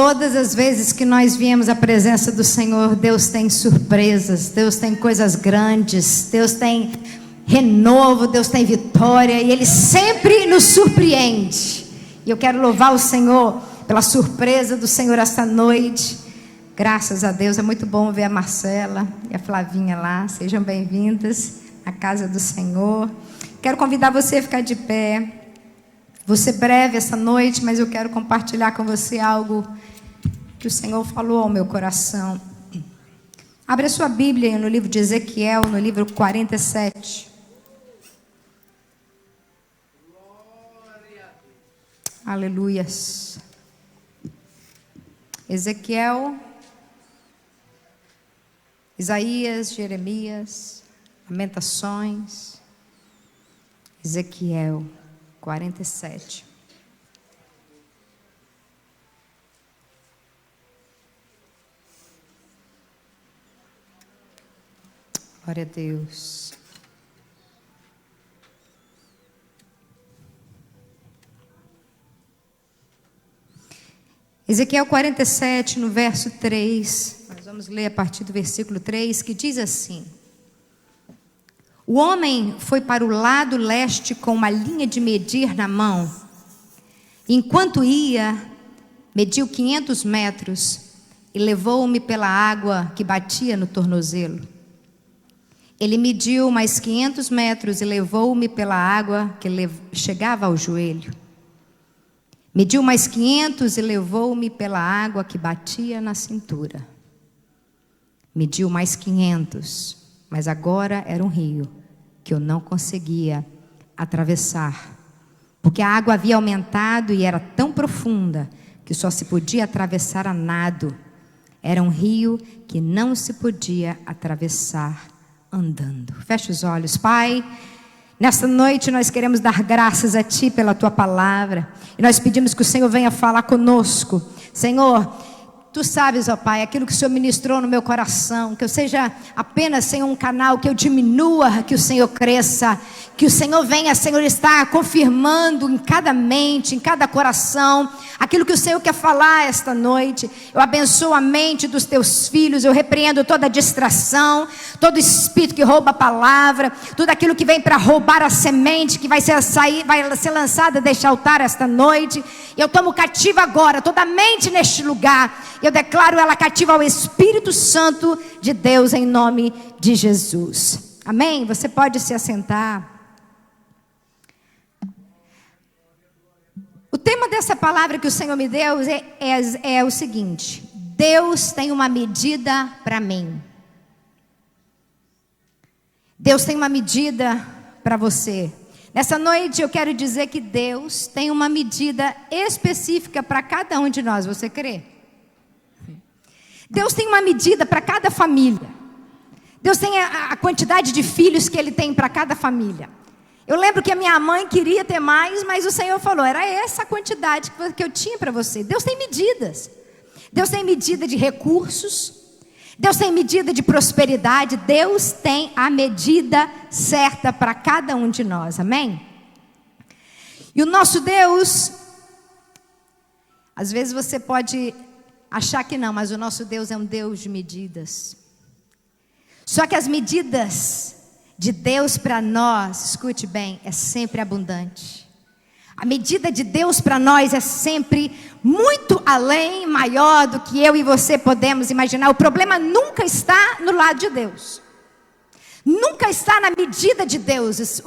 Todas as vezes que nós viemos à presença do Senhor, Deus tem surpresas, Deus tem coisas grandes, Deus tem renovo, Deus tem vitória, e Ele sempre nos surpreende. E eu quero louvar o Senhor pela surpresa do Senhor esta noite. Graças a Deus, é muito bom ver a Marcela e a Flavinha lá. Sejam bem-vindas à casa do Senhor. Quero convidar você a ficar de pé. Vou ser breve essa noite, mas eu quero compartilhar com você algo que o Senhor falou ao meu coração. Abre a sua Bíblia no livro de Ezequiel, no livro 47. Aleluias. Ezequiel, Isaías, Jeremias, Lamentações, Ezequiel 47. Glória a Deus. Ezequiel 47, no verso 3, nós vamos ler a partir do versículo 3, que diz assim: O homem foi para o lado leste com uma linha de medir na mão. Enquanto ia, mediu 500 metros e levou-me pela água que batia no tornozelo. Ele mediu mais 500 metros e levou-me pela água que chegava ao joelho. Mediu mais 500 e levou-me pela água que batia na cintura. Mediu mais 500, mas agora era um rio que eu não conseguia atravessar, porque a água havia aumentado e era tão profunda que só se podia atravessar a nado. Era um rio que não se podia atravessar andando. Feche os olhos. Pai, nesta noite nós queremos dar graças a Ti pela Tua palavra, e nós pedimos que o Senhor venha falar conosco. Senhor, Tu sabes, ó Pai, aquilo que o Senhor ministrou no meu coração, que eu seja apenas, Senhor, um canal, que eu diminua, que o Senhor cresça, que o Senhor venha, Senhor, estar confirmando em cada mente, em cada coração, aquilo que o Senhor quer falar esta noite. Eu abençoo a mente dos Teus filhos, eu repreendo toda distração, todo espírito que rouba a palavra, tudo aquilo que vem para roubar a semente, que vai ser lançada deste altar esta noite. Eu tomo cativa agora toda a mente neste lugar. Eu declaro ela cativa ao Espírito Santo de Deus, em nome de Jesus. Amém? Você pode se assentar. O tema dessa palavra que o Senhor me deu é o seguinte: Deus tem uma medida para mim. Deus tem uma medida para você. Nessa noite eu quero dizer que Deus tem uma medida específica para cada um de nós. Você crê? Deus tem uma medida para cada família. Deus tem a quantidade de filhos que Ele tem para cada família. Eu lembro que a minha mãe queria ter mais, mas o Senhor falou, era essa a quantidade que eu tinha para você. Deus tem medidas. Deus tem medida de recursos. Deus tem medida de prosperidade. Deus tem a medida certa para cada um de nós. Amém? E o nosso Deus, às vezes você pode achar que não, mas o nosso Deus é um Deus de medidas. Só que as medidas de Deus para nós, escute bem, é sempre abundante. A medida de Deus para nós é sempre muito além, maior do que eu e você podemos imaginar. O problema nunca está no lado de Deus. Nunca está na medida de Deus.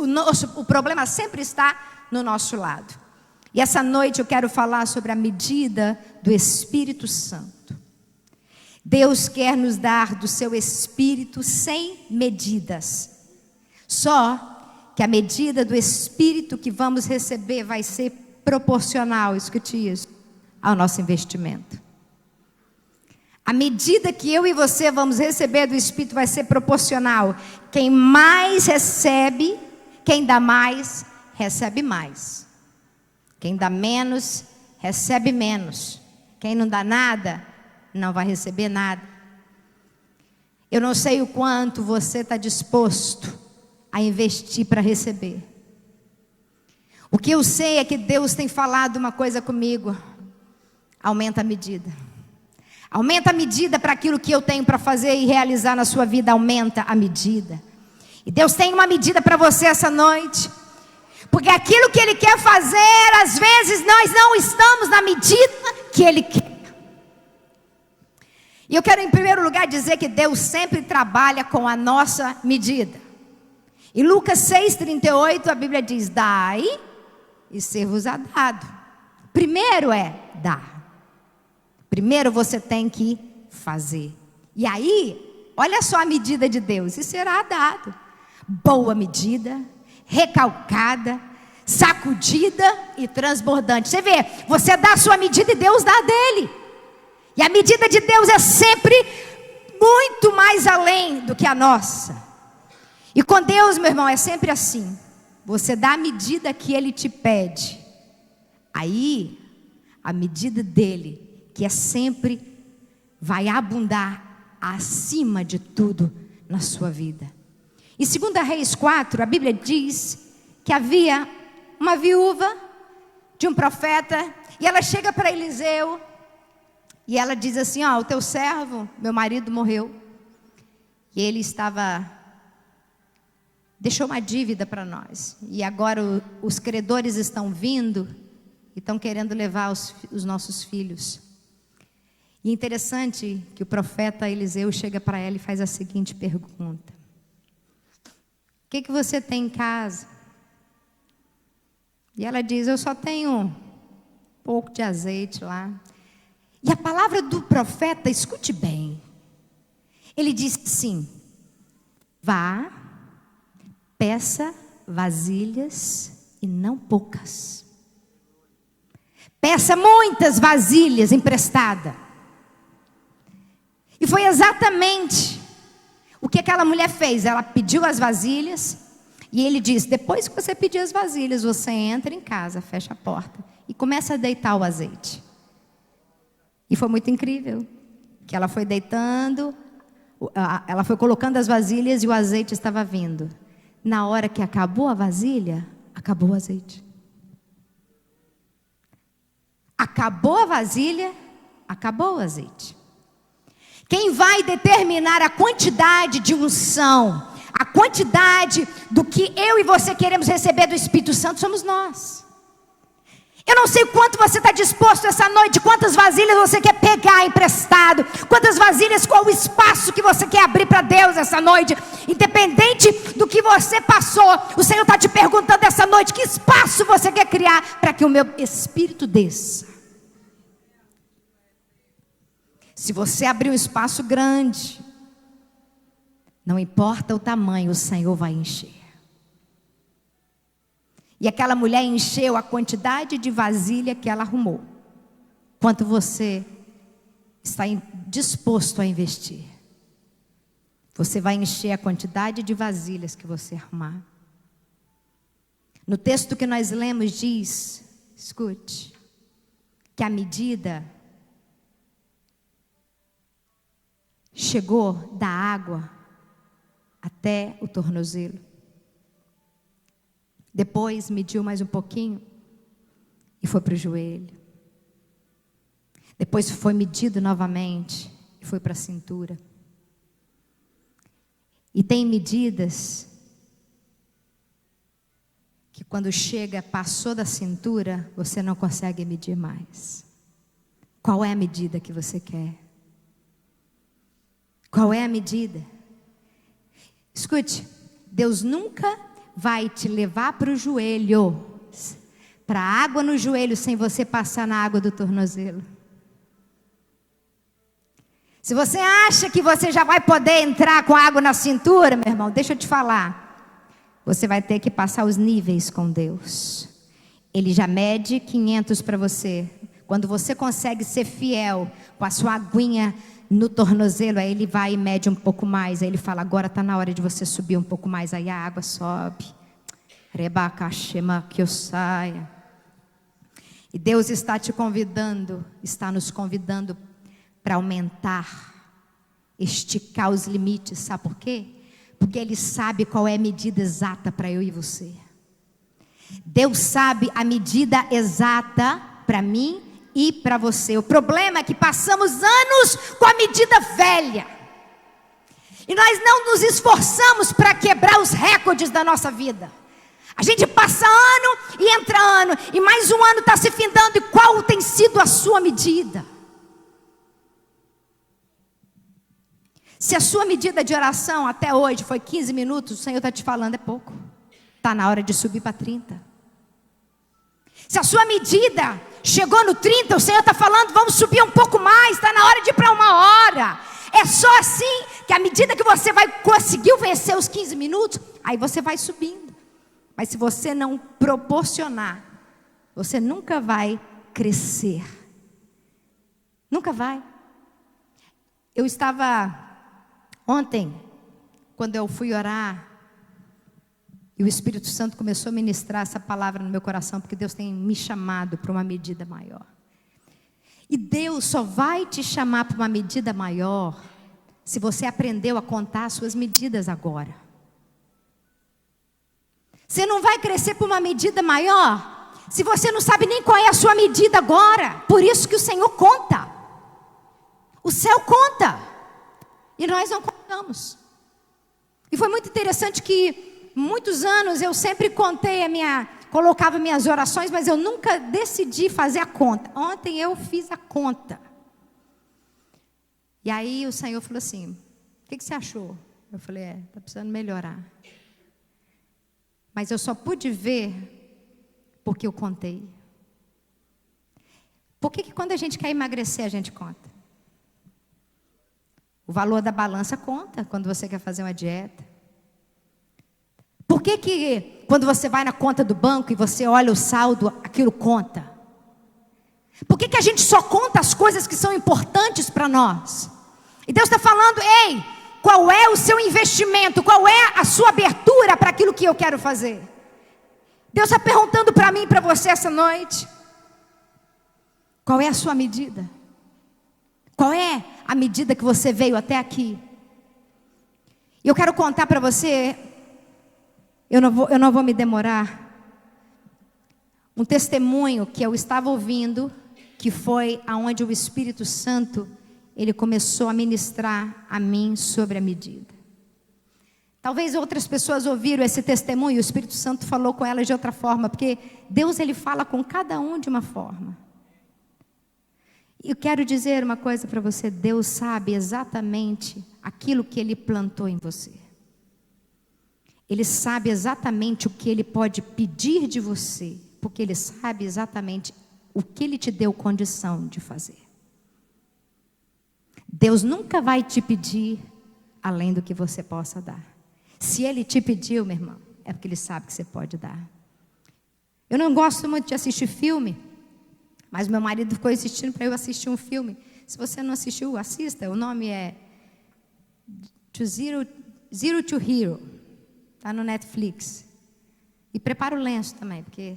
O problema sempre está no nosso lado. E essa noite eu quero falar sobre a medida do Espírito Santo. Deus quer nos dar do seu Espírito sem medidas. Só que a medida do Espírito que vamos receber vai ser proporcional, escute isso, ao nosso investimento. A medida que eu e você vamos receber do Espírito vai ser proporcional. Quem mais recebe, quem dá mais, recebe mais. Quem dá menos, recebe menos. Quem não dá nada, não vai receber nada. Eu não sei o quanto você está disposto a investir para receber. O que eu sei é que Deus tem falado uma coisa comigo. aumenta a medida. Aumenta a medida para aquilo que eu tenho para fazer e realizar na sua vida, aumenta a medida. E Deus tem uma medida para você essa noite. Porque aquilo que Ele quer fazer, às vezes nós não estamos na medida que Ele quer. E eu quero em primeiro lugar dizer que Deus sempre trabalha com a nossa medida. Em Lucas 6,38 a Bíblia diz: dai e ser-vos-á dado. Primeiro é dar. Primeiro você tem que fazer. E aí, olha só a medida de Deus: e será dado. Boa medida, recalcada, sacudida e transbordante. Você vê, você dá a sua medida e Deus dá a dele. E a medida de Deus é sempre muito mais além do que a nossa. E com Deus, meu irmão, é sempre assim. Você dá a medida que Ele te pede. Aí, a medida dele, que é sempre, vai abundar acima de tudo na sua vida. Em 2 Reis 4, a Bíblia diz que havia uma viúva de um profeta, e ela chega para Eliseu, e ela diz assim: ó, o teu servo, meu marido morreu, e ele deixou uma dívida para nós, e agora os credores estão vindo, e estão querendo levar os nossos filhos. E é interessante que o profeta Eliseu chega para ela e faz a seguinte pergunta: o que você tem em casa? E ela diz: eu só tenho um pouco de azeite lá. E a palavra do profeta, escute bem, ele diz assim: vá, peça vasilhas e não poucas. Peça muitas vasilhas emprestadas. E foi exatamente o que aquela mulher fez. Ela pediu as vasilhas, e ele disse: depois que você pedir as vasilhas, você entra em casa, fecha a porta e começa a deitar o azeite. E foi muito incrível, que ela foi deitando, ela foi colocando as vasilhas e o azeite estava vindo. Na hora que acabou a vasilha, acabou o azeite. Acabou a vasilha, acabou o azeite. Quem vai determinar a quantidade de unção, a quantidade do que eu e você queremos receber do Espírito Santo, somos nós. Eu não sei quanto você está disposto essa noite, quantas vasilhas você quer pegar emprestado, quantas vasilhas, qual o espaço que você quer abrir para Deus essa noite. Independente do que você passou, o Senhor está te perguntando essa noite: que espaço você quer criar para que o meu Espírito desça? Se você abrir um espaço grande, não importa o tamanho, o Senhor vai encher. E aquela mulher encheu a quantidade de vasilha que ela arrumou. Quanto você está disposto a investir? Você vai encher a quantidade de vasilhas que você arrumar. No texto que nós lemos diz, escute, que a medida chegou da água até o tornozelo. Depois mediu mais um pouquinho e foi para o joelho. Depois foi medido novamente e foi para a cintura. E tem medidas que quando chega, passou da cintura, você não consegue medir mais. Qual é a medida que você quer? Qual é a medida? Escute, Deus nunca vai te levar para o joelho, para a água no joelho, sem você passar na água do tornozelo. Se você acha que você já vai poder entrar com água na cintura, meu irmão, deixa eu te falar. Você vai ter que passar os níveis com Deus. Ele já mede 500 para você. Quando você consegue ser fiel com a sua aguinha no tornozelo, aí ele vai e mede um pouco mais. Aí ele fala: agora está na hora de você subir um pouco mais. Aí a água sobe. Rebacachema que eu saia. E Deus está te convidando, está nos convidando para aumentar, esticar os limites. Sabe por quê? Porque Ele sabe qual é a medida exata para eu e você. Deus sabe a medida exata para mim e para você. O problema é que passamos anos com a medida velha. E nós não nos esforçamos para quebrar os recordes da nossa vida. A gente passa ano e entra ano, e mais um ano está se findando, e qual tem sido a sua medida? Se a sua medida de oração até hoje foi 15 minutos, o Senhor está te falando, é pouco. Está na hora de subir para 30. Se a sua medida chegou no 30, o Senhor está falando, vamos subir um pouco mais, está na hora de ir para 1 hora. É só assim que à medida que você vai conseguir vencer os 15 minutos, aí você vai subindo. Mas se você não proporcionar, você nunca vai crescer. Nunca vai. Eu estava ontem, quando eu fui orar, e o Espírito Santo começou a ministrar essa palavra no meu coração, porque Deus tem me chamado para uma medida maior. E Deus só vai te chamar para uma medida maior se você aprendeu a contar as suas medidas agora. Você não vai crescer para uma medida maior se você não sabe nem qual é a sua medida agora. Por isso que o Senhor conta. O céu conta. E nós não contamos. E foi muito interessante que muitos anos eu sempre colocava minhas orações, mas eu nunca decidi fazer a conta. Ontem eu fiz a conta. E aí o Senhor falou assim, o que você achou? Eu falei, está precisando melhorar. Mas eu só pude ver porque eu contei. Por que quando a gente quer emagrecer, a gente conta? O valor da balança conta quando você quer fazer uma dieta. Por que quando você vai na conta do banco e você olha o saldo, aquilo conta? Por que a gente só conta as coisas que são importantes para nós? E Deus está falando, ei, qual é o seu investimento? Qual é a sua abertura para aquilo que eu quero fazer? Deus está perguntando para mim e para você essa noite. Qual é a sua medida? Qual é a medida que você veio até aqui? E eu quero contar para você, eu não vou me demorar, um testemunho que eu estava ouvindo, que foi aonde o Espírito Santo, ele começou a ministrar a mim sobre a medida. Talvez outras pessoas ouviram esse testemunho, e o Espírito Santo falou com elas de outra forma, porque Deus, ele fala com cada um de uma forma. E eu quero dizer uma coisa para você, Deus sabe exatamente aquilo que ele plantou em você. Ele sabe exatamente o que ele pode pedir de você, porque ele sabe exatamente o que ele te deu condição de fazer. Deus nunca vai te pedir além do que você possa dar. Se ele te pediu, meu irmão, é porque ele sabe que você pode dar. Eu não gosto muito de assistir filme, mas meu marido ficou insistindo para eu assistir um filme. Se você não assistiu, assista. O nome é Zero to Hero. Está no Netflix. E prepara o lenço também, porque,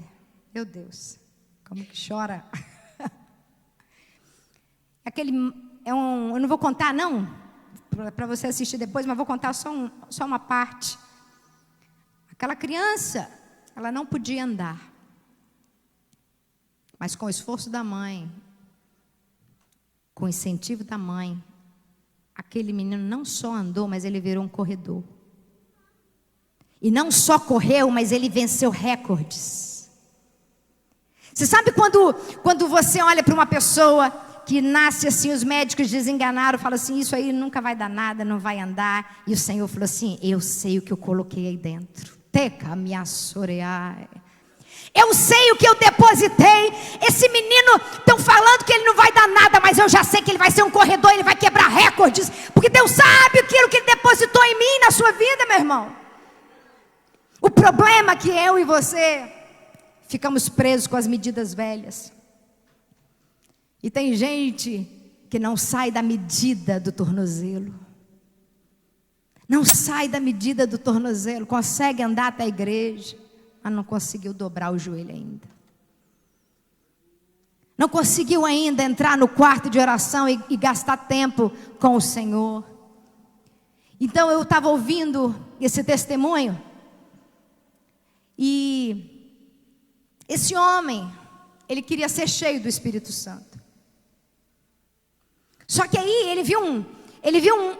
meu Deus, como que chora. Eu não vou contar, não, para você assistir depois, mas vou contar só uma parte. Aquela criança, ela não podia andar. Mas com o esforço da mãe, com o incentivo da mãe, aquele menino não só andou, mas ele virou um corredor. E não só correu, mas ele venceu recordes. Você sabe quando você olha para uma pessoa que nasce assim, os médicos desenganaram, falam assim, isso aí nunca vai dar nada, não vai andar. E o Senhor falou assim, eu sei o que eu coloquei aí dentro. Teca me assoreai. Eu sei o que eu depositei. Esse menino, estão falando que ele não vai dar nada, mas eu já sei que ele vai ser um corredor, ele vai quebrar recordes, porque Deus sabe aquilo que ele depositou em mim, na sua vida, meu irmão. O problema é que eu e você ficamos presos com as medidas velhas. E tem gente que não sai da medida do tornozelo. Não sai da medida do tornozelo, consegue andar até a igreja, mas não conseguiu dobrar o joelho ainda. Não conseguiu ainda entrar no quarto de oração e gastar tempo com o Senhor. Então eu estava ouvindo esse testemunho. E esse homem, Ele queria ser cheio do Espírito Santo. Só que aí ele viu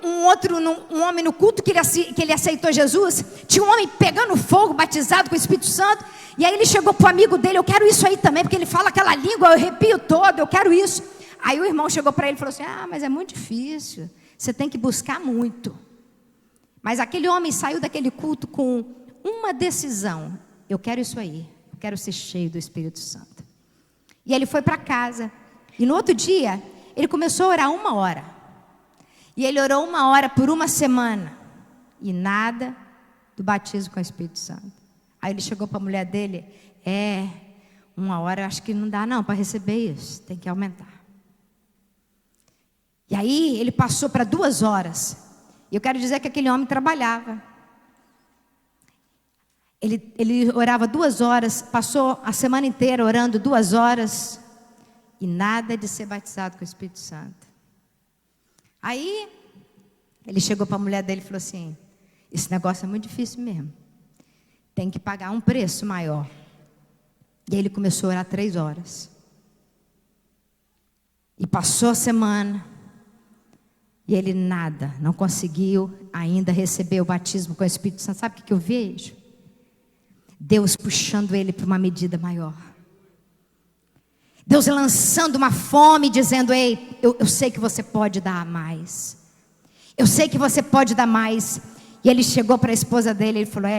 um homem no culto que ele aceitou Jesus. Tinha um homem pegando fogo, batizado com o Espírito Santo. E aí ele chegou para o amigo dele: eu quero isso aí também, porque ele fala aquela língua, eu arrepio todo, eu quero isso. Aí o irmão chegou para ele e falou assim: mas é muito difícil, você tem que buscar muito. Mas aquele homem saiu daquele culto com uma decisão: eu quero isso aí, eu quero ser cheio do Espírito Santo. E ele foi para casa. E no outro dia, ele começou a orar 1 hora. E ele orou 1 hora por 1 semana. E nada do batismo com o Espírito Santo. Aí ele chegou para a mulher dele: 1 hora eu acho que não dá não para receber isso, tem que aumentar. E aí ele passou para 2 horas. E eu quero dizer que aquele homem trabalhava. Ele orava 2 horas, passou a semana inteira orando 2 horas. E nada de ser batizado com o Espírito Santo. Aí ele chegou para a mulher dele e falou assim: esse negócio é muito difícil mesmo, tem que pagar um preço maior. E aí ele começou a orar 3 horas. E passou a semana. E ele não conseguiu ainda receber o batismo com o Espírito Santo. Sabe o que eu vejo? Deus puxando ele para uma medida maior. Deus lançando uma fome, dizendo: ei, eu sei que você pode dar mais. Eu sei que você pode dar mais. E ele chegou para a esposa dele e falou: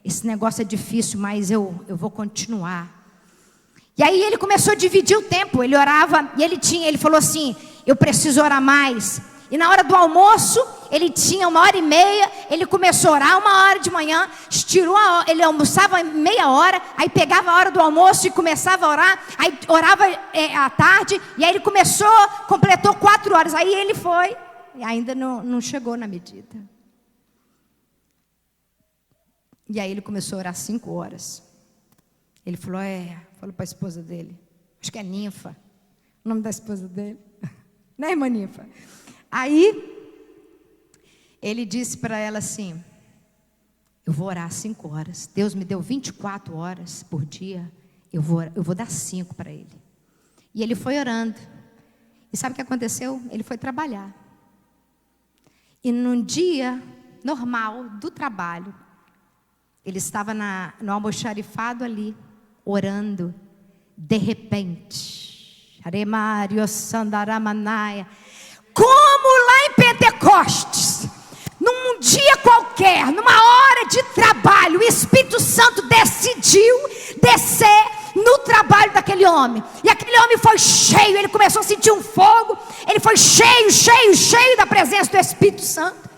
esse negócio é difícil, mas eu vou continuar. E aí ele começou a dividir o tempo. Ele orava e ele falou assim: eu preciso orar mais. E na hora do almoço, ele tinha 1h30, ele começou a orar 1 hora de manhã, estirou, ele almoçava meia hora, aí pegava a hora do almoço e começava a orar, aí orava à tarde, e aí ele completou 4 horas, aí ele foi, e ainda não chegou na medida. E aí ele começou a orar 5 horas. Ele falou para a esposa dele, acho que é Ninfa, o nome da esposa dele, né, irmã Ninfa? Aí ele disse para ela assim: eu vou orar 5 horas. Deus me deu 24 horas por dia. Eu vou dar 5 para ele. E ele foi orando. E sabe o que aconteceu? Ele foi trabalhar. E num dia normal do trabalho, ele estava no almoxarifado ali, orando. De repente, Aremário Sandaramanaya, como lá em Pentecostes, num dia qualquer, numa hora de trabalho, o Espírito Santo decidiu descer no trabalho daquele homem. E aquele homem foi cheio, ele começou a sentir um fogo. Ele foi cheio da presença do Espírito Santo.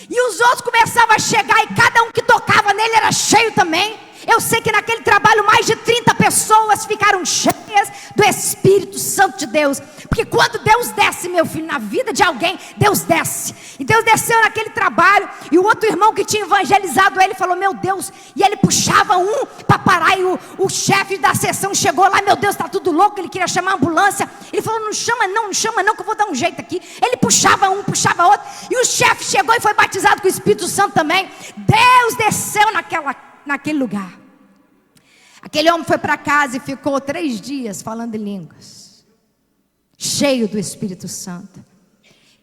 E os outros começavam a chegar, e cada um que tocava nele era cheio também. Eu sei que naquele trabalho mais de 30 pessoas ficaram cheias do Espírito Santo de Deus. Porque quando Deus desce, meu filho, na vida de alguém, Deus desce. E Deus desceu naquele trabalho. E o outro irmão que tinha evangelizado ele falou: meu Deus. E ele puxava um para parar. E o chefe da sessão chegou lá: meu Deus, está tudo louco. Ele queria chamar a ambulância. Ele falou: não chama não, que eu vou dar um jeito aqui. Ele puxava um, puxava outro. E o chefe chegou e foi batizado com o Espírito Santo também. Deus desceu naquele lugar. Aquele homem foi para casa e ficou 3 dias falando em línguas, cheio do Espírito Santo.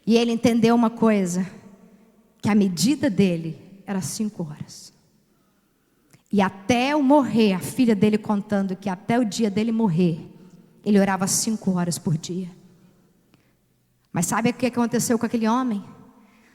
E ele entendeu uma coisa, que a medida dele era 5 horas. E até o morrer, a filha dele contando que até o dia dele morrer, ele orava 5 horas por dia. Mas sabe o que aconteceu com aquele homem?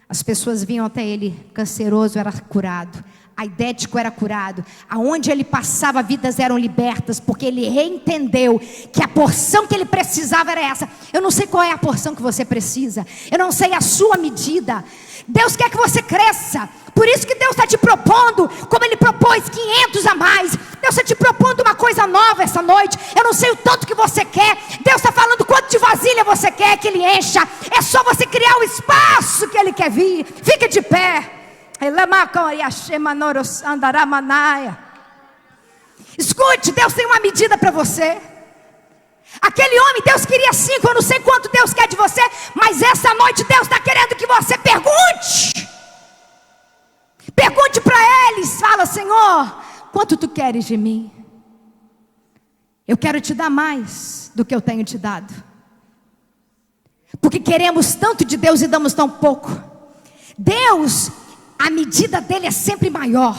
As pessoas vinham até ele, canceroso era curado, aidético era curado, aonde ele passava vidas eram libertas, porque ele reentendeu que a porção que ele precisava era essa. Eu não sei qual é a porção que você precisa, eu não sei a sua medida. Deus quer que você cresça, por isso que Deus está te propondo, como Ele propôs 500 a mais. Deus está te propondo uma coisa nova essa noite. Eu não sei o tanto que você quer. Deus está falando quanto de vasilha você quer que Ele encha. É só você criar o espaço que Ele quer vir. Fique de pé. Escute, Deus tem uma medida para você. Aquele homem, Deus queria 5, eu não sei quanto Deus quer de você, mas essa noite Deus está querendo que você pergunte. Pergunte para eles, fala: Senhor, quanto tu queres de mim? Eu quero te dar mais do que eu tenho te dado. Porque queremos tanto de Deus e damos tão pouco. Deus, a medida dele é sempre maior.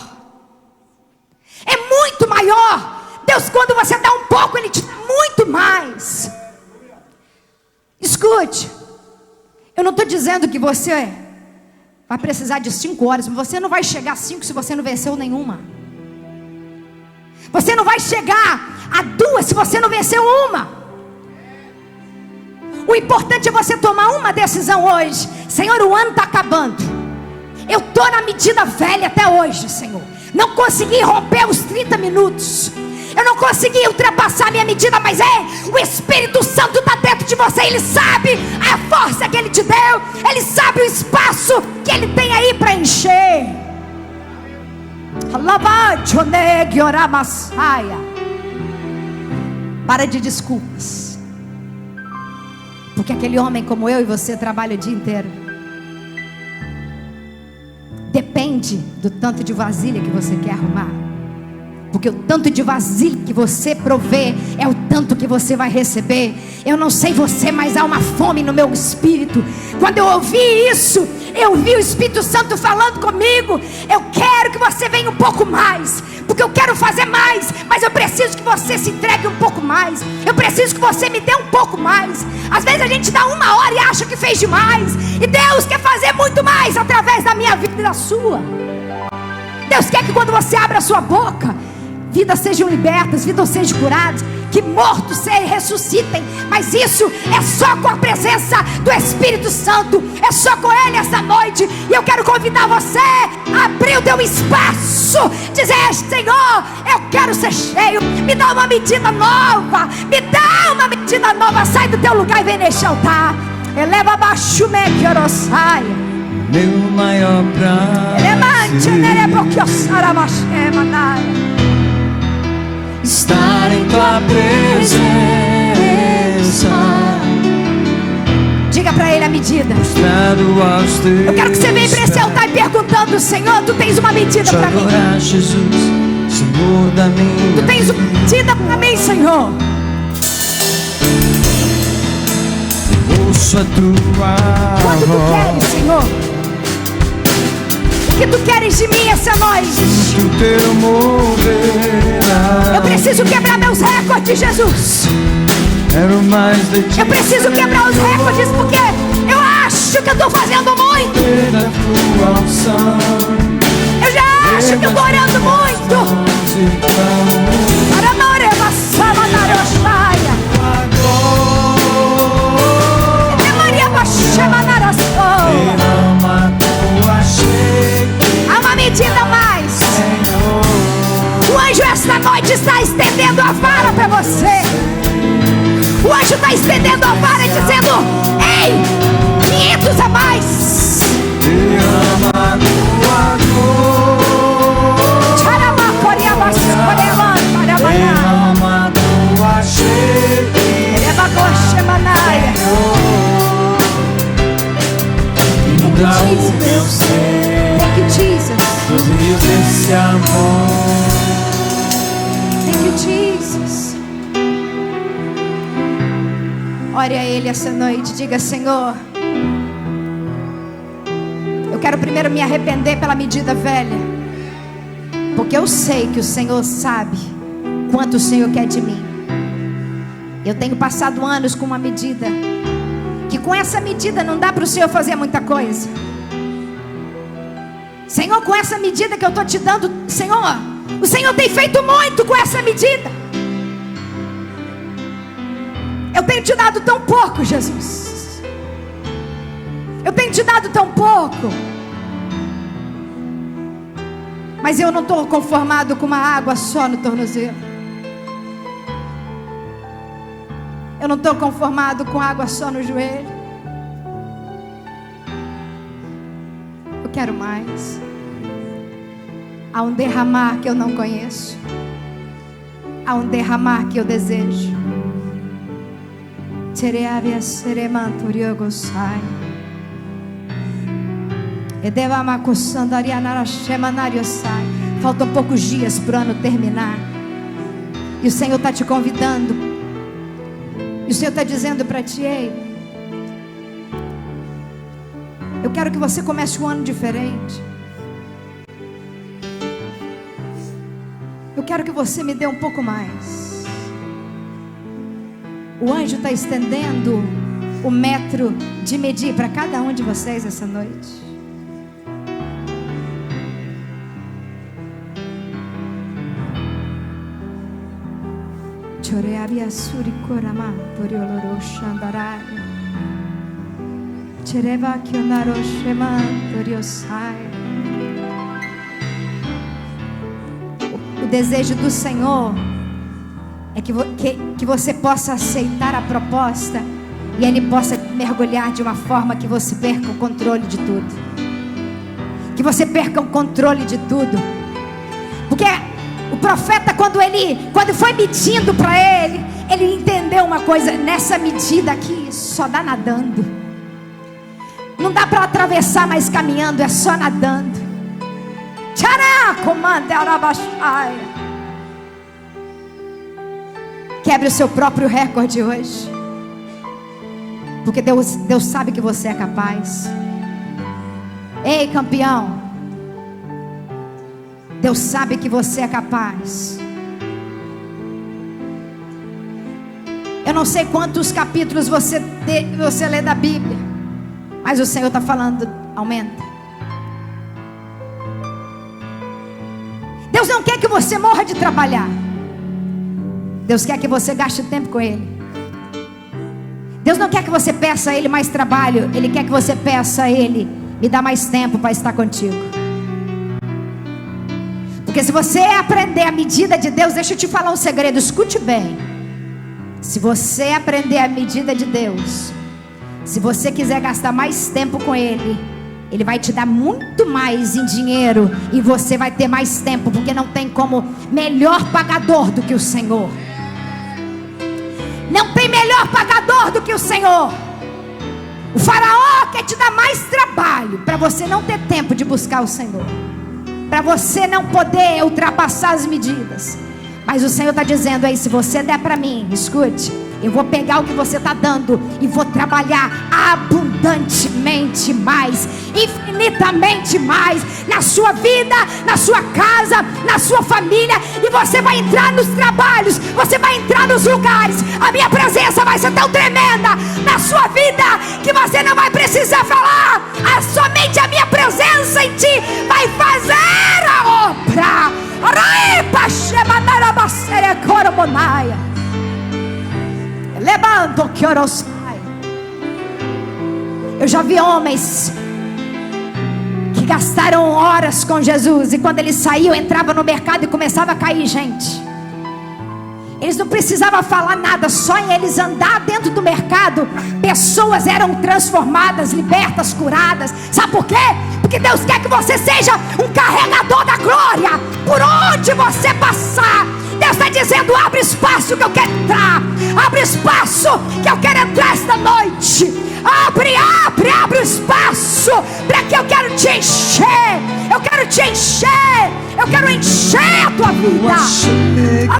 É muito maior. Deus, quando você dá um pouco, ele te dá muito mais. Escute, eu não estou dizendo que você vai precisar de 5 horas, mas você não vai chegar a 5 se você não venceu nenhuma. Você não vai chegar a 2 se você não venceu uma. O importante é você tomar uma decisão hoje. Senhor, o ano está acabando. Eu estou na medida velha até hoje, Senhor. Não consegui romper os 30 minutos. Eu não consegui ultrapassar a minha medida, mas o Espírito Santo está dentro de você. Ele sabe a força que Ele te deu. Ele sabe o espaço que Ele tem aí para encher. Para de desculpas. Porque aquele homem como eu e você trabalha o dia inteiro. Depende do tanto de vasilha que você quer arrumar. Porque o tanto de vasilha que você provê é o tanto que você vai receber. Eu não sei você, mas há uma fome no meu espírito. Quando eu ouvi isso, eu vi o Espírito Santo falando comigo. Eu quero que você venha um pouco mais, porque eu quero fazer mais, mas eu preciso que você se entregue um pouco mais. Eu preciso que você me dê um pouco mais. Às vezes a gente dá 1 hora e acha que fez demais, e Deus quer fazer muito mais através da minha vida e da sua. Deus quer que quando você abre a sua boca, vidas sejam libertas, vidas sejam curadas, que mortos se ressuscitem. Mas isso é só com a presença do Espírito Santo. É só com Ele essa noite. E eu quero convidar você a abrir o teu espaço, dizer: Senhor, eu quero ser cheio. Me dá uma medida nova. Me dá uma medida nova. Sai do teu lugar e vem neste altar. Eleva abaixo, me quero saia. Meu maior prazer estar em tua presença. Diga para Ele a medida. Eu quero que você venha para esse altar e perguntando: Senhor, tu tens uma medida para mim. Jesus, Senhor da minha Tu tens uma medida para mim, Senhor. Ouço a tua Quanto tu queres, Senhor? O que tu queres de mim essa noite? o teu mover. Eu preciso quebrar meus recordes, Jesus. Quero mais de ti. Eu preciso quebrar os recordes, porque eu acho que eu estou fazendo muito. Eu já acho que eu estou orando muito. Para Mareva Samanarossaia. Há uma medida a mais. O anjo esta noite está estendendo a vara para você. O anjo está estendendo a vara dizendo: ei, 500 a mais. Derrama tua Muda o meu ser. Thank you, Jesus. Os rios desse amor. Thank you, Jesus. Ore a Ele essa noite. Diga: Senhor, eu quero primeiro me arrepender pela medida velha, porque eu sei que o Senhor sabe quanto o Senhor quer de mim. Eu tenho passado anos com uma medida que com essa medida não dá para o Senhor fazer muita coisa. Senhor, com essa medida que eu estou te dando, Senhor, o Senhor tem feito muito com essa medida. Eu tenho te dado tão pouco, Jesus. Eu tenho te dado tão pouco. Mas eu não estou conformado com uma água só no tornozelo. Eu não estou conformado com água só no joelho. Eu quero mais. Há um derramar que eu não conheço. Há um derramar que eu desejo. Faltam poucos dias para o ano terminar. E o Senhor está te convidando. E o Senhor está dizendo para ti: ei, eu quero que você comece um ano diferente. Eu quero que você me dê um pouco mais. O anjo está estendendo o metro de medir para cada um de vocês essa noite. O desejo do Senhor é que você possa aceitar a proposta e Ele possa mergulhar de uma forma que você perca o controle de tudo. Que você perca o controle de tudo. Porque o profeta, quando foi medindo para ele entendeu uma coisa: nessa medida aqui só dá nadando. Não dá para atravessar mais caminhando, é só nadando. Quebre o seu próprio recorde hoje, porque Deus sabe que você é capaz. Ei, campeão, Deus sabe que você é capaz. Eu não sei quantos capítulos você lê da Bíblia, mas o Senhor está falando: aumenta. Deus não quer que você morra de trabalhar. Deus quer que você gaste tempo com Ele. Deus não quer que você peça a Ele mais trabalho. Ele quer que você peça a Ele: me dá mais tempo para estar contigo. Porque se você aprender a medida de Deus, deixa eu te falar um segredo, escute bem. Se você aprender a medida de Deus, se você quiser gastar mais tempo com Ele, Ele vai te dar muito mais em dinheiro e você vai ter mais tempo, porque não tem como melhor pagador do que o Senhor. Não tem melhor pagador do que o Senhor. O faraó quer te dar mais trabalho para você não ter tempo de buscar o Senhor, para você não poder ultrapassar as medidas. Mas o Senhor está dizendo aí: se você der para mim, escute, eu vou pegar o que você está dando e vou trabalhar abundantemente mais, infinitamente mais, na sua vida, na sua casa, na sua família. E você vai entrar nos trabalhos, você vai entrar nos lugares. A minha presença vai ser tão tremenda na sua vida que você não vai precisar falar. Somente a minha presença em ti vai fazer a obra. Eu já vi homens que gastaram horas com Jesus, e quando eles saíam, entrava no mercado e começava a cair gente. Eles não precisavam falar nada, só em eles andar dentro do mercado, pessoas eram transformadas, libertas, curadas. Sabe por quê? Porque Deus quer que você seja um carregador da glória por onde você passar. Deus está dizendo: abre espaço que eu quero entrar. Abre espaço que eu quero entrar esta noite. Abre o espaço, para que eu quero te encher. Eu quero te encher. Eu quero encher a tua vida.